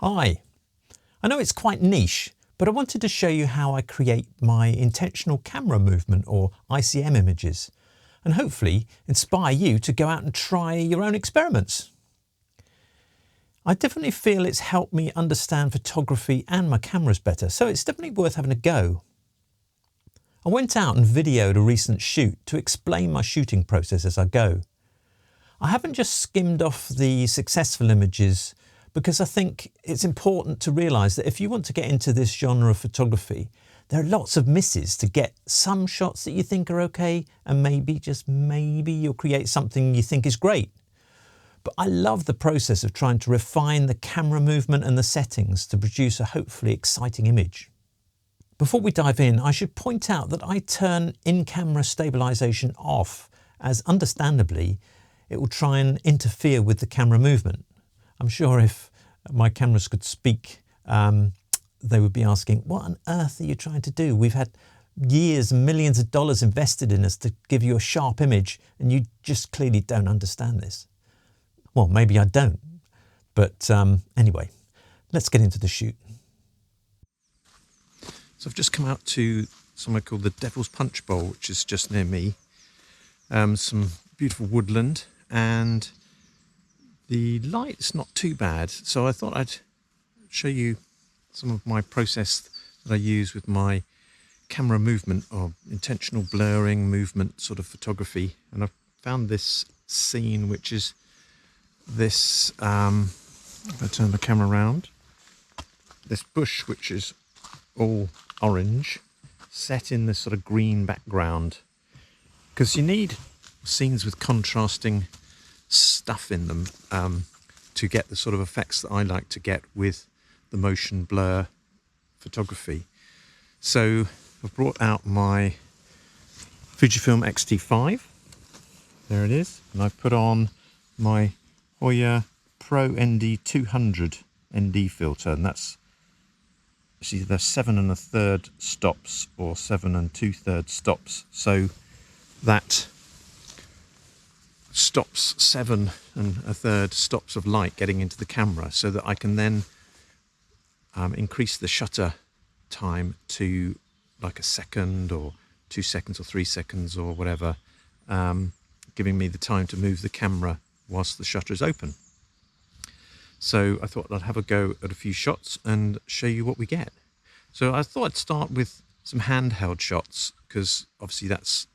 Hi, I know it's quite niche, but I wanted to show you how I create my intentional camera movement or ICM images and hopefully inspire you to go out and try your own experiments. I definitely feel it's helped me understand photography and my cameras better, so it's definitely worth having a go. I went out and videoed a recent shoot to explain my shooting process as I go. I haven't just skimmed off the successful images because I think it's important to realise that if you want to get into this genre of photography, there are lots of misses to get some shots that you think are okay, and maybe, just maybe, you'll create something you think is great. But I love the process of trying to refine the camera movement and the settings to produce a hopefully exciting image. Before we dive in, I should point out that I turn in-camera stabilisation off, as understandably it will try and interfere with the camera movement. I'm sure if my cameras could speak, they would be asking, what on earth are you trying to do? We've had years and millions of dollars invested in us to give you a sharp image, and you just clearly don't understand this. Well, maybe I don't, but anyway, let's get into the shoot. So I've just come out to somewhere called the Devil's Punch Bowl, which is just near me. Some beautiful woodland, and the light's not too bad, so I thought I'd show you some of my process that I use with my camera movement, or intentional blurring movement sort of photography. And I've found this scene, which is this, if I turn the camera around, this bush which is all orange, set in this sort of green background, because you need scenes with contrasting stuff in them to get the sort of effects that I like to get with the motion blur photography. So I've brought out my Fujifilm X-T5, there it is, and I've put on my Hoya ProND200 ND filter, and that's either 7 1/3 stops or 7 2/3 stops, so that stops 7 1/3 stops of light getting into the camera, so that I can then increase the shutter time to like a second or 2 seconds or 3 seconds or whatever, giving me the time to move the camera whilst the shutter is open. So I thought I'd have a go at a few shots and show you what we get. So I thought I'd start with some handheld shots, because obviously that's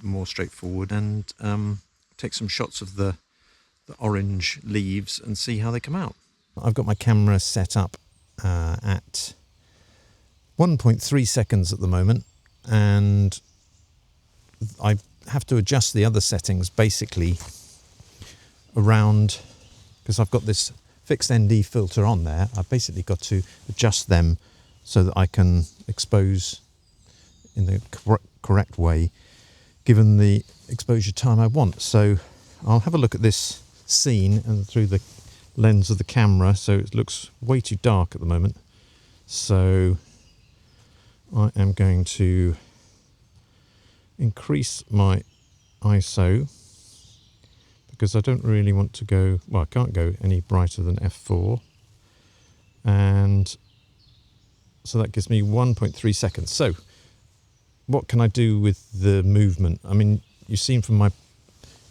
more straightforward, and take some shots of the orange leaves and see how they come out. I've got my camera set up at 1.3 seconds at the moment, and I have to adjust the other settings basically around, because I've got this fixed ND filter on there. I've basically got to adjust them so that I can expose in the correct way given the exposure time I want. So I'll have a look at this scene and through the lens of the camera. So it looks way too dark at the moment, so I am going to increase my ISO, because I don't really want to go, well, I can't go any brighter than f4, and so that gives me 1.3 seconds. So what can I do with the movement? I mean, you've seen from my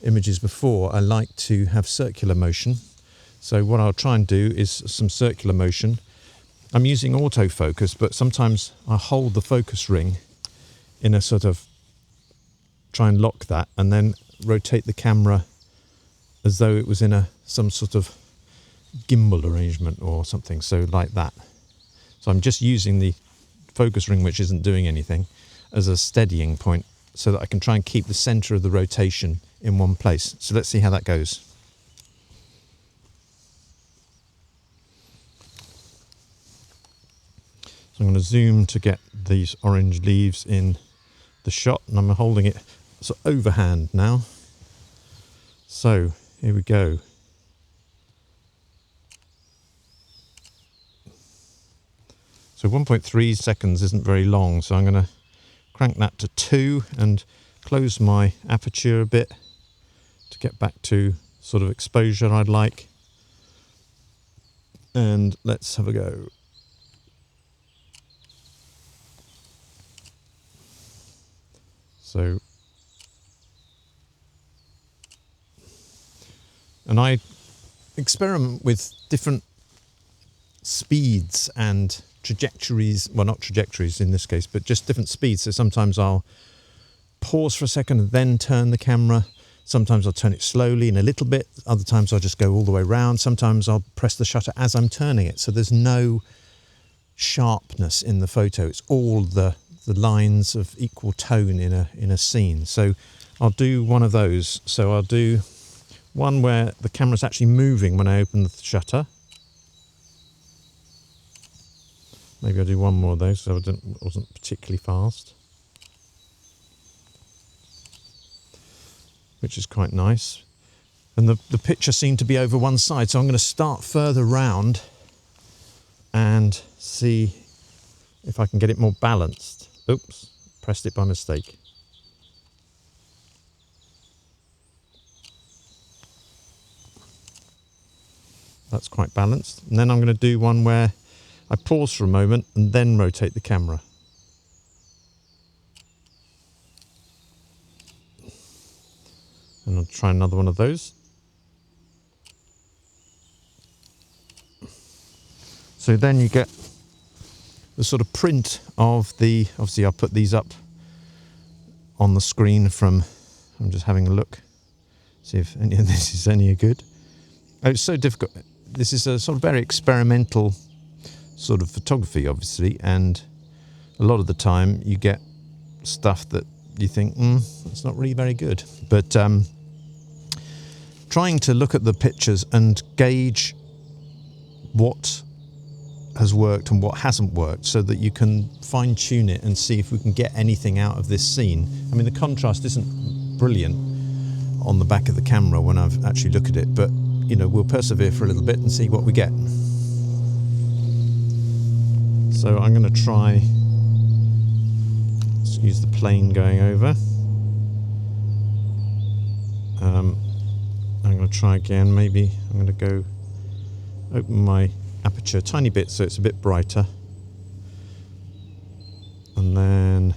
images before, I like to have circular motion. So what I'll try and do is some circular motion. I'm using autofocus, but sometimes I hold the focus ring in a sort of, try and lock that, and then rotate the camera as though it was in some sort of gimbal arrangement or something, so like that. So I'm just using the focus ring, which isn't doing anything, as a steadying point, so that I can try and keep the center of the rotation in one place. So let's see how that goes. So I'm going to zoom to get these orange leaves in the shot, and I'm holding it sort of overhand now. So here we go. So 1.3 seconds isn't very long, so I'm going to crank that to 2 and close my aperture a bit to get back to sort of exposure I'd like. And let's have a go. So, and I experiment with different speeds and trajectories, well, not trajectories in this case, but just different speeds. So sometimes I'll pause for a second and then turn the camera. Sometimes I'll turn it slowly and a little bit. Other times I'll just go all the way around. Sometimes I'll press the shutter as I'm turning it. So there's no sharpness in the photo. It's all the lines of equal tone in a scene. So I'll do one of those. So I'll do one where the camera's actually moving when I open the shutter. Maybe I'll do one more of those so I wasn't particularly fast. Which is quite nice. And the picture seemed to be over one side, so I'm going to start further round and see if I can get it more balanced. Oops, pressed it by mistake. That's quite balanced. And then I'm going to do one where I pause for a moment and then rotate the camera. And I'll try another one of those. So then you get the sort of print of the, obviously I'll put these up on the screen from, I'm just having a look, see if any of this is any good. Oh, it's so difficult. This is a sort of very experimental sort of photography, obviously, and a lot of the time you get stuff that you think, it's not really very good. But trying to look at the pictures and gauge what has worked and what hasn't worked so that you can fine tune it and see if we can get anything out of this scene. I mean, the contrast isn't brilliant on the back of the camera when I've actually looked at it, but you know, we'll persevere for a little bit and see what we get. So I'm going to try, let's use the plane going over. I'm going to try again. Maybe I'm going to go open my aperture a tiny bit so it's a bit brighter, and then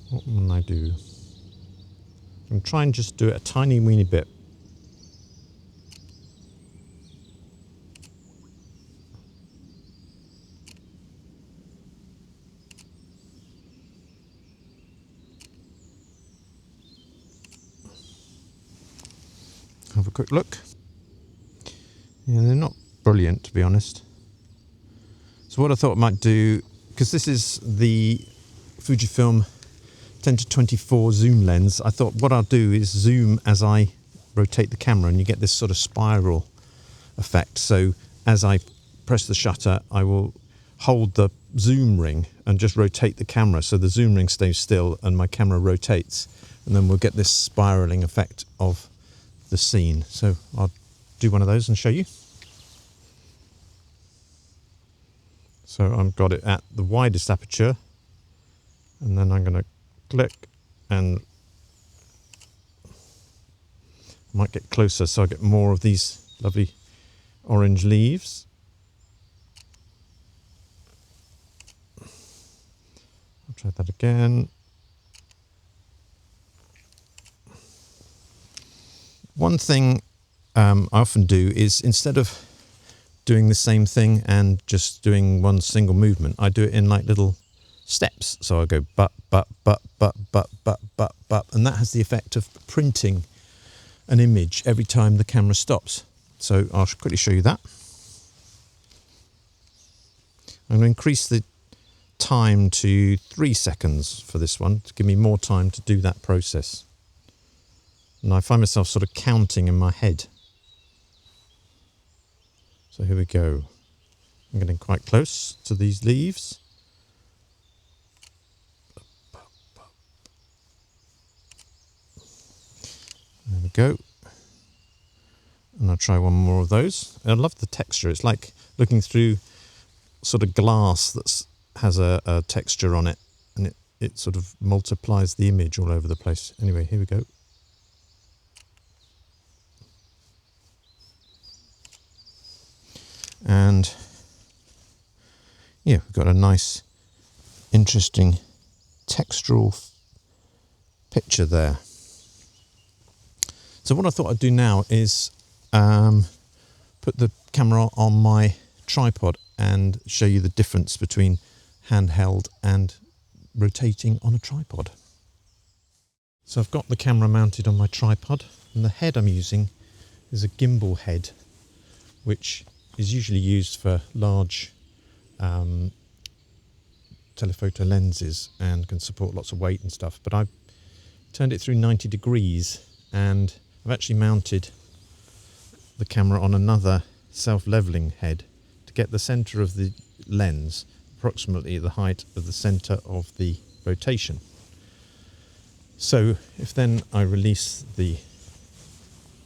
what can I do? I'm trying just do it a tiny weeny bit. Have a quick look. Yeah, they're not brilliant, to be honest. So what I thought I might do, because this is the Fujifilm 10-24 zoom lens, I thought what I'll do is zoom as I rotate the camera, and you get this sort of spiral effect. So as I press the shutter, I will hold the zoom ring and just rotate the camera so the zoom ring stays still and my camera rotates, and then we'll get this spiraling effect of the scene. So I'll do one of those and show you. So I've got it at the widest aperture, and then I'm going to click and I might get closer so I get more of these lovely orange leaves. I'll try that again. One thing I often do is, instead of doing the same thing and just doing one single movement, I do it in like little steps. So I go but, and that has the effect of printing an image every time the camera stops. So I'll quickly show you that. I'm going to increase the time to 3 seconds for this one to give me more time to do that process. And I find myself sort of counting in my head. So here we go. I'm getting quite close to these leaves. There we go. And I'll try one more of those. I love the texture. It's like looking through sort of glass that has a texture on it, and it sort of multiplies the image all over the place. Anyway, here we go. And yeah, we've got a nice, interesting textural picture there. So what I thought I'd do now is put the camera on my tripod and show you the difference between handheld and rotating on a tripod. So I've got the camera mounted on my tripod, and the head I'm using is a gimbal head, which is usually used for large telephoto lenses and can support lots of weight and stuff, but I've turned it through 90 degrees and I've actually mounted the camera on another self-leveling head to get the center of the lens approximately the height of the center of the rotation. So if then I release the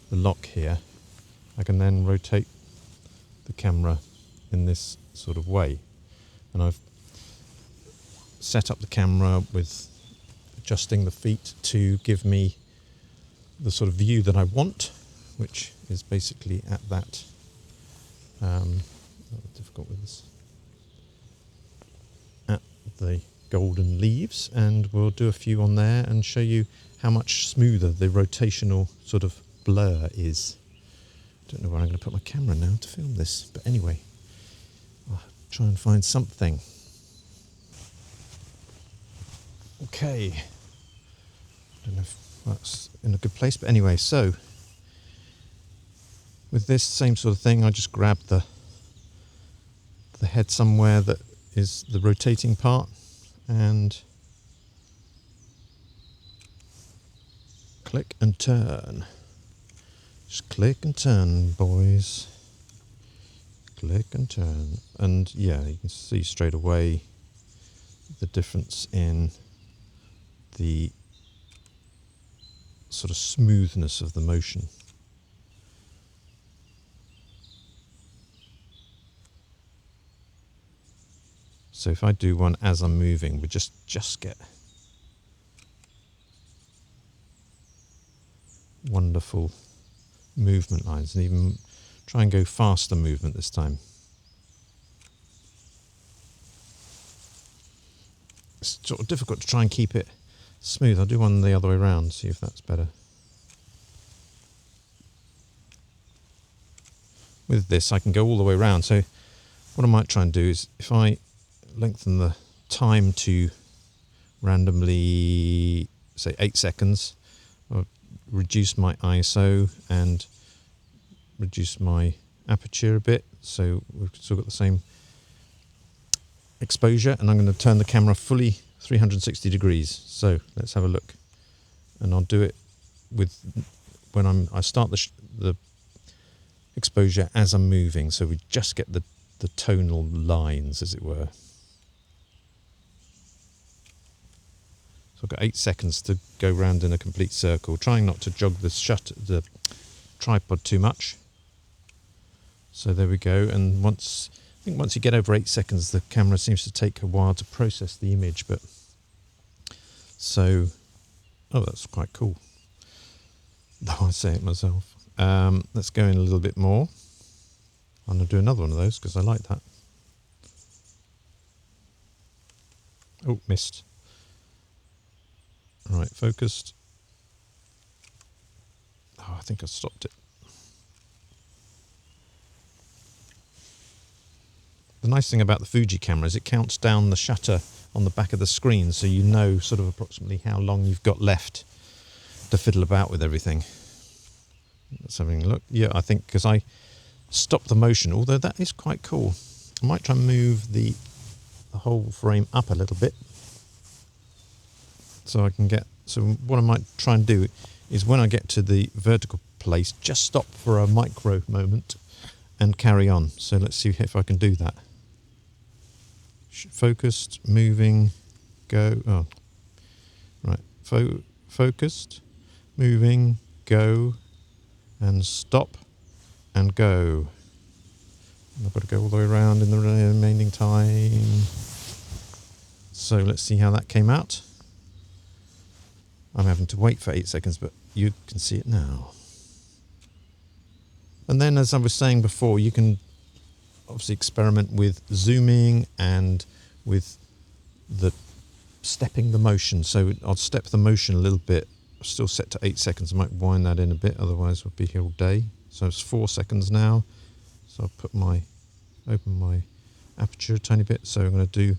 lock here, I can then rotate the camera in this sort of way. And I've set up the camera with adjusting the feet to give me the sort of view that I want, which is basically at that difficult with this, at the golden leaves, and we'll do a few on there and show you how much smoother the rotational sort of blur is. I don't know where I'm going to put my camera now to film this, but anyway, I'll try and find something. Okay, I don't know if that's in a good place, but anyway, so with this same sort of thing, I just grab the head somewhere that is the rotating part and click and turn. Just click and turn, boys. Click and turn. And yeah, you can see straight away the difference in the sort of smoothness of the motion. So if I do one as I'm moving, we just get wonderful movement lines, and even try and go faster movement this time. It's sort of difficult to try and keep it smooth. I'll do one the other way around, see if that's better. With this I can go all the way around, so what I might try and do is if I lengthen the time to randomly say 8 seconds, I'll reduce my ISO and reduce my aperture a bit, so we've still got the same exposure, and I'm going to turn the camera fully 360 degrees. So let's have a look, and I'll do it with when I start the exposure as I'm moving, so we just get the tonal lines, as it were. So I've got 8 seconds to go round in a complete circle, trying not to jog the tripod too much. So there we go, and I think once you get over 8 seconds, the camera seems to take a while to process the image, but so, oh, that's quite cool, though I say it myself. Let's go in a little bit more. I'm going to do another one of those because I like that. Oh, missed. Right, focused. Oh, I think I stopped it. The nice thing about the Fuji camera is it counts down the shutter on the back of the screen, so you know sort of approximately how long you've got left to fiddle about with everything. Let's have a look. Yeah, I think because I stopped the motion, although that is quite cool. I might try and move the whole frame up a little bit, so I can get. So what I might try and do is when I get to the vertical place, just stop for a micro moment and carry on. So let's see if I can do that. Focused, moving, go. Oh, right. Focused, moving, go, and stop, and go. And I've got to go all the way around in the remaining time. So let's see how that came out. I'm having to wait for 8 seconds, but you can see it now. And then, as I was saying before, you can obviously experiment with zooming and with the stepping the motion. So I'll step the motion a little bit. Still set to 8 seconds. I might wind that in a bit, otherwise we'll be here all day. So it's 4 seconds now. So I'll open my aperture a tiny bit. So I'm going to do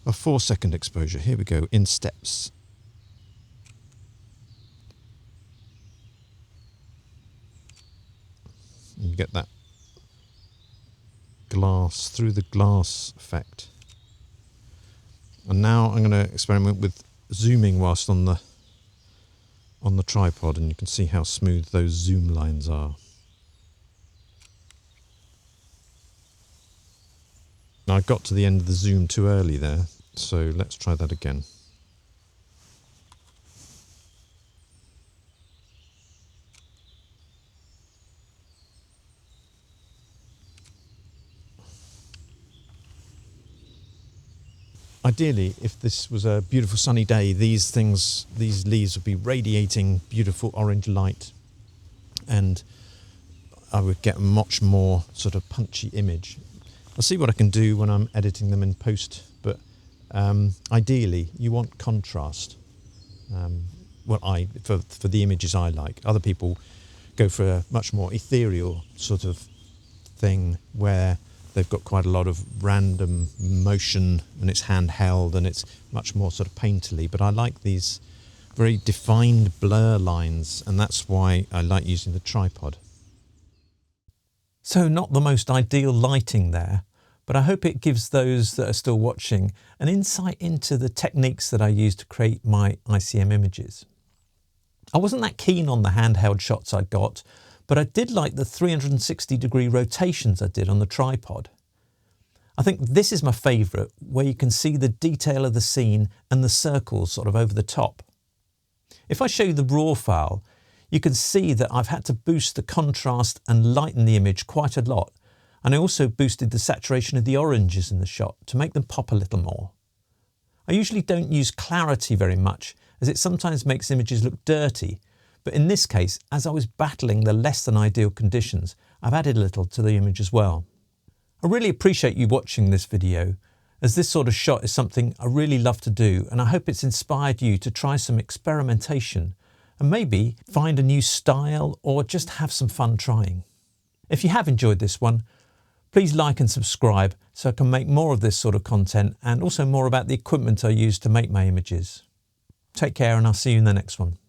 a 4-second exposure. Here we go, in steps. You get that glass, through the glass effect. And now I'm going to experiment with zooming whilst on the tripod, and you can see how smooth those zoom lines are. Now I got to the end of the zoom too early there, so let's try that again. Ideally, if this was a beautiful sunny day, these leaves would be radiating beautiful orange light, and I would get a much more sort of punchy image. I'll see what I can do when I'm editing them in post, but ideally you want contrast. For the images I like. Other people go for a much more ethereal sort of thing where they've got quite a lot of random motion and it's handheld and it's much more sort of painterly, but I like these very defined blur lines, and that's why I like using the tripod. So not the most ideal lighting there, but I hope it gives those that are still watching an insight into the techniques that I use to create my ICM images. I wasn't that keen on the handheld shots I got, but I did like the 360-degree rotations I did on the tripod. I think this is my favourite, where you can see the detail of the scene and the circles sort of over the top. If I show you the raw file, you can see that I've had to boost the contrast and lighten the image quite a lot, and I also boosted the saturation of the oranges in the shot to make them pop a little more. I usually don't use clarity very much, as it sometimes makes images look dirty, but in this case, as I was battling the less than ideal conditions, I've added a little to the image as well. I really appreciate you watching this video, as this sort of shot is something I really love to do, and I hope it's inspired you to try some experimentation and maybe find a new style or just have some fun trying. If you have enjoyed this one, please like and subscribe so I can make more of this sort of content, and also more about the equipment I use to make my images. Take care, and I'll see you in the next one.